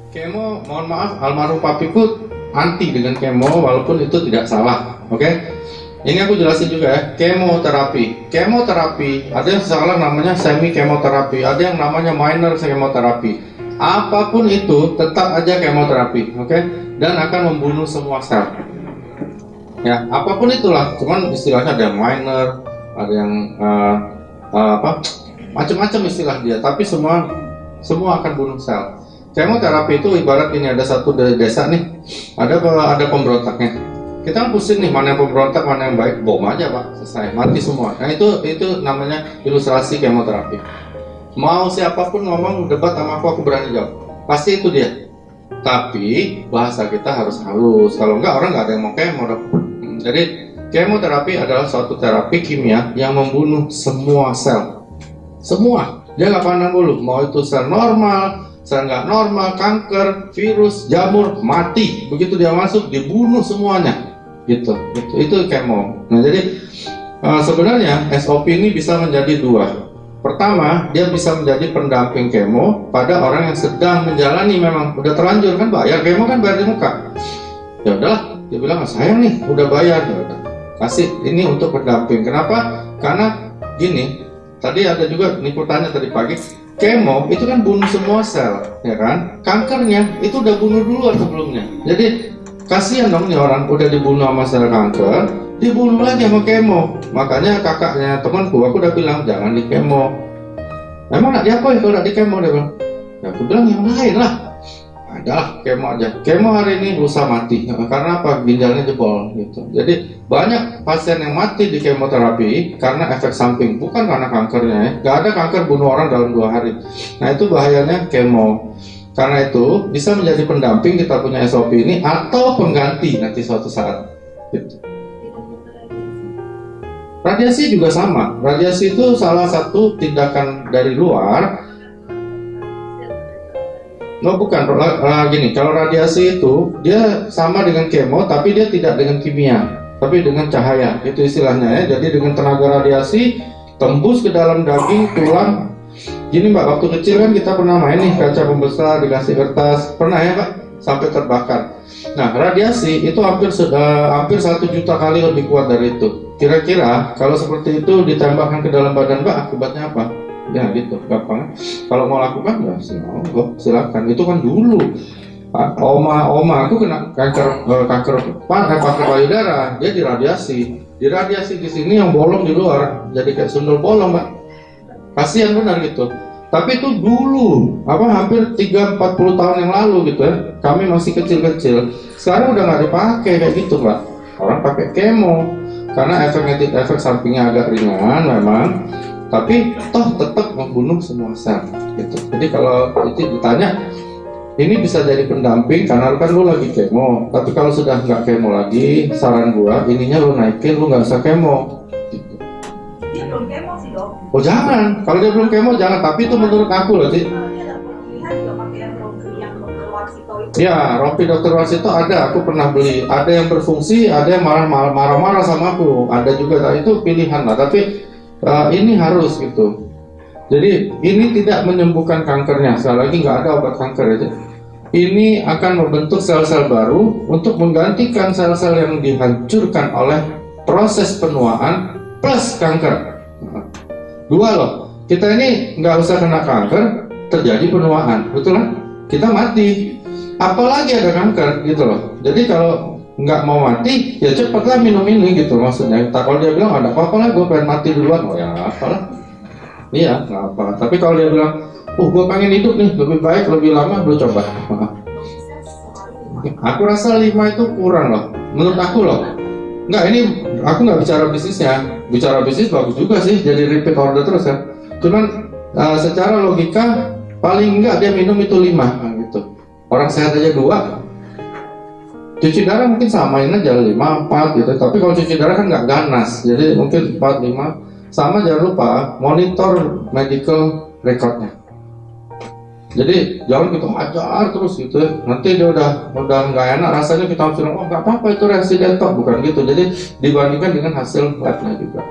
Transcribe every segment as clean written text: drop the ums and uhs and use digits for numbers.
Kemo, mohon maaf, almarhum papiku anti dengan kemo walaupun itu tidak salah. Oke? Ini aku jelasin juga ya, kemoterapi. Kemoterapi, ada yang salah namanya semi kemoterapi, ada yang namanya minor kemoterapi. Apapun itu, tetap aja kemoterapi, oke? Dan akan membunuh semua sel. Ya, apapun itulah, cuman istilahnya ada yang minor, ada yang macam-macam istilah dia, tapi semua akan bunuh sel. Kemoterapi itu ibarat ini ada satu desa nih, ada pemberontaknya. Kita kan pusing nih, mana yang pemberontak, mana yang baik, bom aja pak, selesai, mati semua. Nah itu namanya ilustrasi kemoterapi. Mau siapapun ngomong debat sama aku berani jawab, pasti itu dia. Tapi bahasa kita harus halus, kalau enggak orang nggak ada yang mau kemo. Jadi kemoterapi adalah suatu terapi kimia yang membunuh semua sel, semua. Dia nggak pandang bulu, mau itu sel normal, sel nggak normal, kanker, virus, jamur, mati. Begitu dia masuk, dibunuh semuanya. Gitu. Itu kemo. Nah jadi sebenarnya SOP ini bisa menjadi dua. Pertama, dia bisa menjadi pendamping kemo pada orang yang sedang menjalani, memang udah terlanjur kan bayar kemo kan, bayar di muka. Ya udahlah, dia bilang sayang nih udah bayar, ya udah kasih ini untuk pendamping. Kenapa? Karena gini, tadi ada juga nipu tanya tadi pagi, kemo itu kan bunuh semua sel, ya kan? Kankernya itu udah bunuh duluan sebelumnya. Jadi kasihan dong nih orang udah dibunuh sama sel kanker, dibunuh lagi sama kemo. Makanya kakaknya temanku, aku udah bilang jangan di kemo. Emang nak diapain kalau nak di kemo? Dia bilang, ya aku bilang yang lain lah. Adalah kemo aja. Kemo hari ini lusa mati. Karena apa? Ginjalnya jebol gitu. Jadi banyak pasien yang mati di kemoterapi karena efek samping, bukan karena kankernya ya. Gak ada kanker bunuh orang dalam 2 hari. Nah itu bahayanya kemo. Karena itu bisa menjadi pendamping kita punya SOP ini atau pengganti nanti suatu saat. Gitu. Radiasi juga sama. Radiasi itu salah satu tindakan dari luar. No bukan, gini. Kalau radiasi itu dia sama dengan kemo, tapi dia tidak dengan kimia, tapi dengan cahaya. Itu istilahnya ya. Jadi dengan tenaga radiasi tembus ke dalam daging, tulang. Gini mbak, waktu kecil kan kita pernah main nih kaca pembesar dikasih kertas, pernah ya mbak, sampai terbakar. Nah radiasi itu hampir 1 juta kali lebih kuat dari itu. Kira-kira kalau seperti itu ditembakkan ke dalam badan mbak, akibatnya apa? Ya gitu, gampang. Kalau mau lakukan ya silakan. Itu kan dulu oma aku kena kanker payudara, dia diradiasi di sini yang bolong di luar, jadi kayak sundul bolong mbak. Kasihan benar gitu. Tapi itu dulu, hampir 30-40 tahun yang lalu gitu ya. Kami masih kecil-kecil. Sekarang udah nggak dipakai kayak gitu, Mbak. Orang pakai kemo karena efek sampingnya agak ringan memang, tapi toh tetap membunuh semua sel gitu. Jadi kalau itu ditanya, ini bisa jadi pendamping karena kan lu lagi kemo. Tapi kalau sudah nggak kemo lagi, saran gua ininya lu naikin, lu nggak usah kemo. Belum kemo sih dok. Oh jangan, kalau dia belum kemo jangan. Tapi itu menurut aku loh sih. Dia ada pilihan juga pakai yang dokter Warsito itu. Ya, rompi dokter Warsito ada, aku pernah beli. Ada yang berfungsi, ada yang marah-marah sama aku. Ada juga, itu pilihan lah. Tapi ini harus gitu. Jadi ini tidak menyembuhkan kankernya. Sekali lagi nggak ada obat kanker itu. Ini akan membentuk sel-sel baru untuk menggantikan sel-sel yang dihancurkan oleh proses penuaan plus kanker. Dua loh, kita ini nggak usah kena kanker, terjadi penuaan, betul kan? Kita mati, apalagi ada kanker gitu loh. Jadi kalau nggak mau mati, ya cepatlah minum ini gitu maksudnya. Kalau dia bilang ada apa-apa lah, gue pengen mati duluan, oh ya apalah. Iya, nggak apa. Tapi kalau dia bilang, gue pengen hidup nih, lebih baik, lebih lama, lu coba. Aku rasa 5 itu kurang loh, menurut aku loh. Enggak, ini aku nggak bicara bisnisnya. Bicara bisnis bagus juga sih, jadi repeat order terus ya. Cuman secara logika paling enggak dia minum itu 5 gitu. Orang sehat aja 2. Cuci darah mungkin samain aja 5, 4 gitu. Tapi kalau cuci darah kan nggak ganas, jadi mungkin 4, 5. Sama jangan lupa monitor medical recordnya. Jadi jangan kita hajar terus gitu ya. Nanti dia udah nggak enak rasanya, kita harus bilang, oh nggak apa-apa itu reaksi detox, bukan gitu. Jadi dibandingkan dengan hasil labnya juga.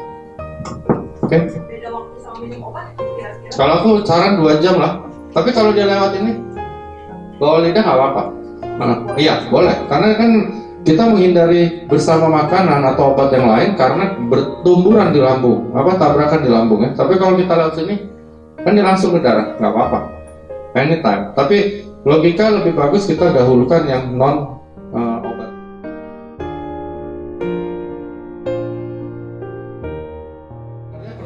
Oke? Beda waktu sama minum obat kira-kira. Kalau aku saran 2 jam lah. Tapi kalau dia lewat ini, Bawah lidah nggak apa-apa. Iya, boleh. Karena kan kita menghindari bersama makanan atau obat yang lain karena bertumburan di lambung, tabrakan di lambung ya. Tapi kalau kita lewat sini, kan dia langsung ke darah, nggak apa-apa. Anytime. Tapi logika lebih bagus kita dahulukan yang non obat.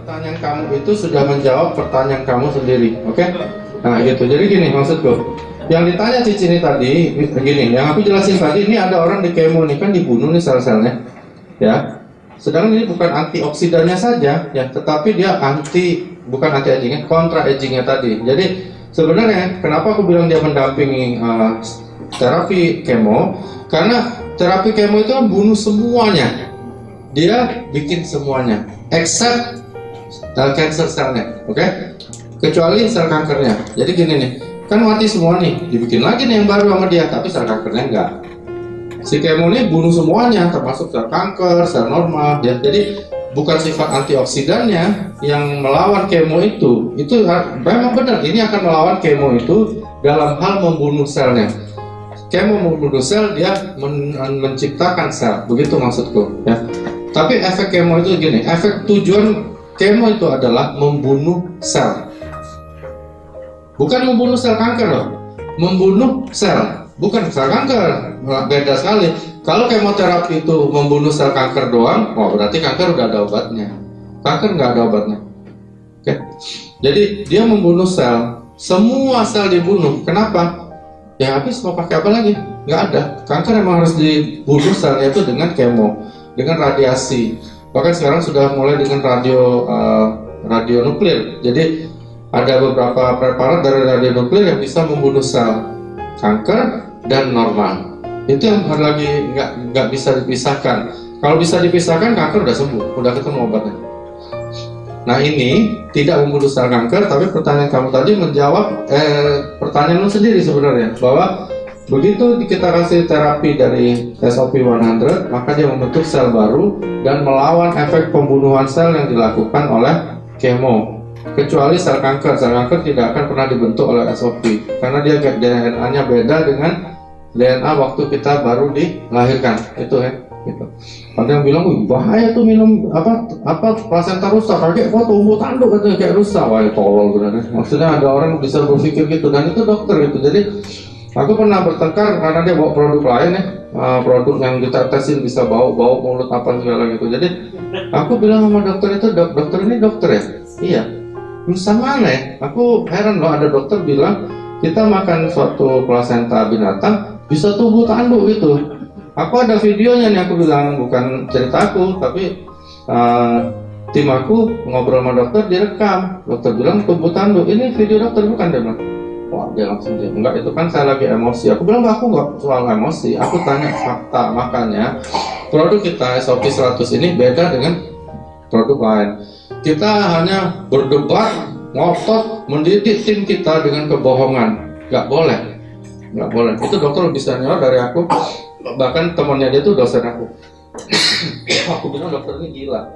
Pertanyaan kamu itu sudah menjawab pertanyaan kamu sendiri, oke? Nah gitu. Jadi gini maksudku. Yang ditanya Cici ini tadi, begini, yang aku jelasin tadi, ini ada orang di kemo nih, kan dibunuh nih sel-selnya, ya. Sedangkan ini bukan antioksidannya saja, ya, tetapi dia bukan anti agingnya, kontra agingnya tadi. Jadi sebenarnya kenapa aku bilang dia mendampingi terapi kemo? Karena terapi kemo itu kan bunuh semuanya, dia bikin semuanya, except cancer selnya, oke? Kecuali sel kankernya. Jadi gini nih. Kan mati semua nih, dibikin lagi nih yang baru sama dia, tapi sel kankernya enggak. Si kemo ini bunuh semuanya, termasuk sel kanker, sel normal. Ya. Jadi bukan sifat antioksidannya yang melawan kemo itu memang benar. Ini akan melawan kemo itu dalam hal membunuh selnya. Kemo membunuh sel, dia menciptakan sel, begitu maksudku. Ya. Tapi efek kemo itu gini, efek tujuan kemo itu adalah membunuh sel. Bukan membunuh sel kanker loh, membunuh sel, bukan sel kanker, beda sekali. Kalau kemoterapi itu membunuh sel kanker doang, berarti kanker udah ada obatnya. Kanker nggak ada obatnya. Oke. Jadi dia membunuh sel, semua sel dibunuh. Kenapa? Ya habis mau pakai apa lagi? Nggak ada. Kanker emang harus dibunuh selnya itu dengan kemo, dengan radiasi. Bahkan sekarang sudah mulai dengan radio nuklir. Jadi ada beberapa preparat dari radionuklir yang bisa membunuh sel kanker dan normal. Itu yang lagi nggak bisa dipisahkan. Kalau bisa dipisahkan, kanker udah sembuh, udah ketemu obatnya. Nah ini tidak membunuh sel kanker, tapi pertanyaan kamu tadi menjawab pertanyaanmu sendiri sebenarnya, bahwa begitu kita kasih terapi dari SOP 100, maka dia membentuk sel baru dan melawan efek pembunuhan sel yang dilakukan oleh kemo. Kecuali sel kanker tidak akan pernah dibentuk oleh SOP karena dia DNA-nya beda dengan DNA waktu kita baru dilahirkan, itu ya. Gitu. Ada yang bilang, bahaya tuh minum plasenta rusak, kayak tumbuh tanduk katanya kayak rusak, wah tolol benar. Maksudnya ada orang bisa berpikir gitu, dan itu dokter gitu. Jadi aku pernah bertengkar karena dia bawa produk lain ya, produk yang kita tesin bisa bau mulut apa segala gitu. Jadi aku bilang sama dokter itu, dokter ini dokter ya? Iya. Bisa mana ya? Aku heran loh, ada dokter bilang kita makan suatu plasenta binatang bisa tumbuh tanduk gitu. Aku ada videonya nih, aku bilang bukan cerita aku, tapi tim aku ngobrol sama dokter, direkam. Dokter bilang tumbuh tanduk. Ini video dokter bukan, dia bilang. Wah, dia langsung dia enggak, itu kan saya lagi emosi. Aku bilang aku nggak soal emosi, aku tanya fakta. Makanya produk kita SOP 100 ini beda dengan produk lain. Kita hanya berdebat, ngotot, mendidik tim kita dengan kebohongan. Nggak boleh. Itu dokter lebih senior dari aku. Bahkan temannya dia tuh dosen aku. Aku bilang dokter ini gila.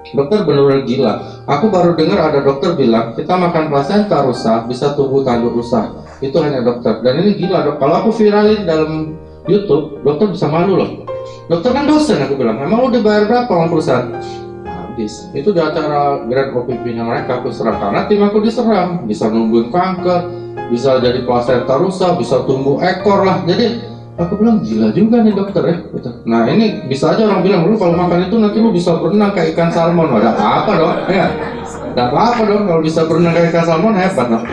Dokter benar-benar gila. Aku baru dengar ada dokter bilang kita makan plasenta rusak bisa tumbuh tanduk rusak. Itu hanya dokter. Dan ini gila dok. Kalau aku viralin dalam YouTube, dokter bisa malu loh. Dokter kan dosen, aku bilang. Emang lu dibayar berapa sama perusahaan? Itu di acara Grand OPP-nya mereka aku serang, karena tim aku diserang, bisa numbuhin kanker, bisa jadi plasenta rusak, bisa tumbuh ekor lah. Jadi aku bilang gila juga nih dokter ya gitu. Nah ini bisa aja orang bilang, lu kalau makan itu nanti lu bisa berenang kayak ikan salmon. Ada apa dong? Ya, ada apa dong kalau bisa berenang kayak ikan salmon, hebat dong.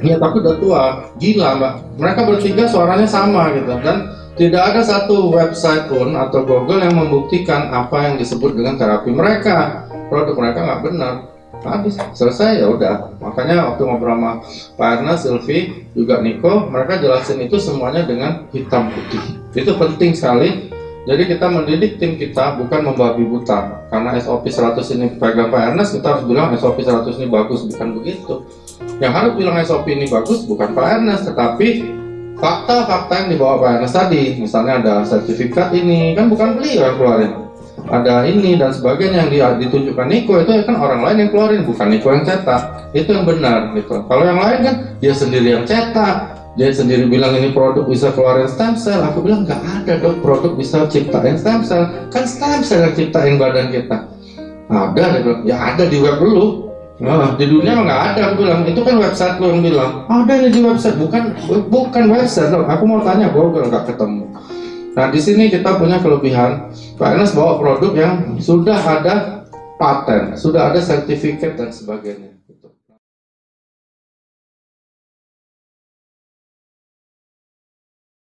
Ya tapi udah tua, gila mbak. Mereka bertiga suaranya sama gitu, dan tidak ada satu website pun atau Google yang membuktikan apa yang disebut dengan terapi mereka. Produk mereka nggak benar. Habis selesai ya udah. Makanya waktu ngobrol sama Pak Ernest, Sylvie, juga Niko, mereka jelasin itu semuanya dengan hitam putih. Itu penting sekali. Jadi kita mendidik tim kita bukan membabi buta. Karena SOP 100 ini pegang Pak Ernest, kita harus bilang SOP 100 ini bagus, bukan begitu. Yang harus bilang SOP ini bagus bukan Pak Ernest, tetapi fakta-fakta yang dibawa Pak Ernest tadi. Misalnya ada sertifikat ini, kan bukan beliau yang keluarin. ada ini dan sebagainya yang ditunjukkan Niko itu kan orang lain yang keluarin, bukan Niko yang cetak. Itu yang benar gitu. Kalau yang lain kan dia sendiri yang cetak, dia sendiri bilang ini produk bisa keluarin stem cell. Aku bilang nggak ada dong produk bisa ciptain stem cell, kan stem cell yang ciptain badan kita. Ada, dia bilang, ya ada di web lu. Nah, di dunia nggak ada, aku bilang. Itu kan website lu yang bilang. Ada ini di website, bukan website. Aku mau tanya, Google nggak ketemu. Nah, di sini kita punya kelebihan. Pak Ernest bawa produk yang sudah ada paten, sudah ada sertifikat dan sebagainya.